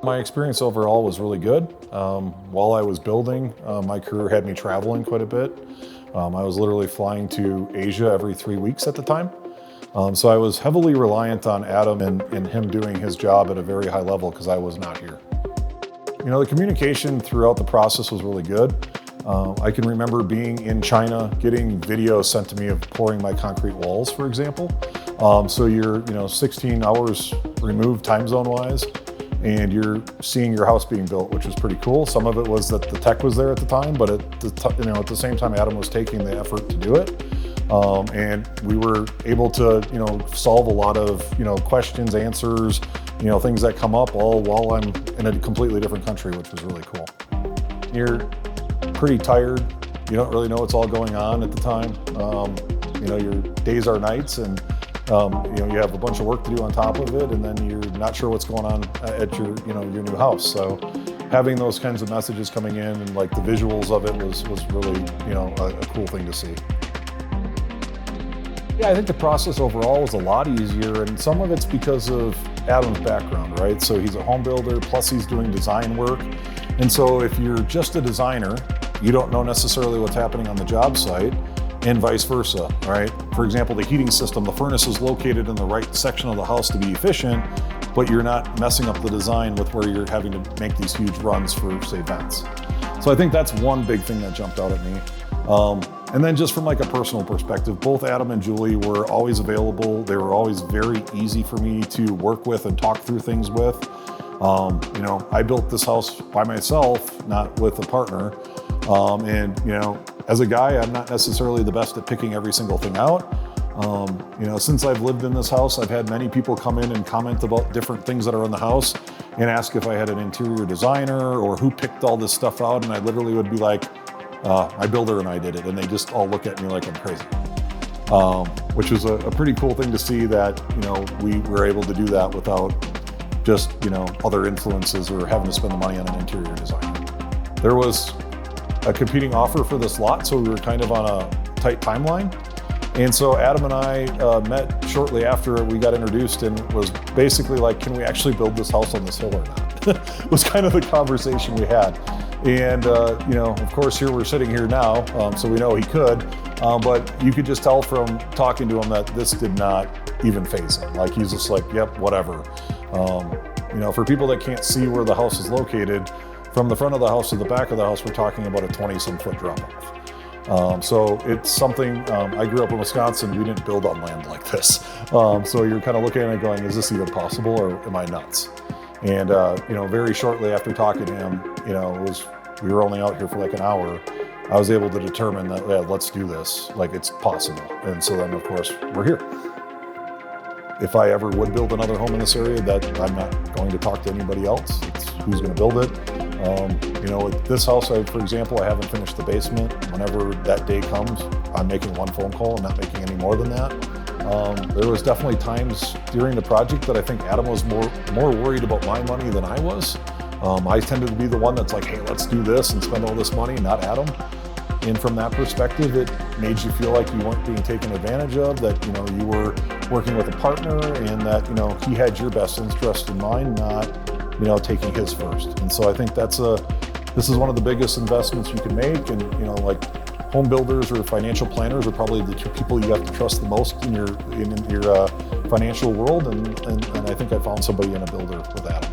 My experience overall was really good. While I was building, my career had me traveling quite a bit. I was literally flying to Asia every 3 weeks at the time. So I was heavily reliant on Adam and him doing his job at a very high level because I was not here. The communication throughout the process was really good. I can remember being in China, getting videos sent to me of pouring my concrete walls, for example. So you're 16 hours removed time zone wise, and you're seeing your house being built, which was pretty cool. Some of it was that the tech was there at the time, but at the same time, Adam was taking the effort to do it. And we were able to, solve a lot of, questions, answers, things that come up all while I'm in a completely different country, which was really cool. You're pretty tired. You don't really know what's all going on at the time. Your days are nights, and you have a bunch of work to do on top of it, and then you're not sure what's going on at your new house. So having those kinds of messages coming in and like the visuals of it was really, a cool thing to see. Yeah, I think the process overall was a lot easier, and some of it's because of Adam's background, right? So he's a home builder, plus he's doing design work. And so if you're just a designer, you don't know necessarily what's happening on the job site, and vice versa, right? For example, the heating system, the furnace is located in the right section of the house to be efficient, but you're not messing up the design with where you're having to make these huge runs for, say, vents. So I think that's one big thing that jumped out at me. And then just from like a personal perspective, both Adam and Julie were always available. They were always very easy for me to work with and talk through things with. I built this house by myself, not with a partner. As a guy, I'm not necessarily the best at picking every single thing out. Since I've lived in this house, I've had many people come in and comment about different things that are in the house and ask if I had an interior designer or who picked all this stuff out. And I literally would be like, my builder and I did it. And they just all look at me like I'm crazy, which was a pretty cool thing to see that, we were able to do that without just, other influences or having to spend the money on an interior designer. There was a competing offer for this lot, so we were kind of on a tight timeline. And so Adam and I met shortly after we got introduced and was basically like, can we actually build this house on this hill or not? Was kind of the conversation we had. And, of course, here we're sitting here now, so we know he could, but you could just tell from talking to him that this did not even faze him. Like, he's just like, yep, whatever. For people that can't see where the house is located, from the front of the house to the back of the house, we're talking about a 20-some foot drop off. So it's something, I grew up in Wisconsin, we didn't build on land like this. So you're kind of looking at it going, is this even possible or am I nuts? And, very shortly after talking to him, we were only out here for like an hour. I was able to determine that, yeah, let's do this, like it's possible. And so then of course we're here. If I ever would build another home in this area, that I'm not going to talk to anybody else. It's who's going to build it. With this house, for example, I haven't finished the basement. Whenever that day comes, I'm making one phone call. I'm not making any more than that. There was definitely times during the project that I think Adam was more worried about my money than I was. I tended to be the one that's like, hey, let's do this and spend all this money, not Adam. And from that perspective, it made you feel like you weren't being taken advantage of, that, you were working with a partner and that, he had your best interest in mind, not, taking his first. And so I think this is one of the biggest investments you can make. And, like home builders or financial planners are probably the two people you have to trust the most in your financial world. And I think I found somebody in a builder with Adam.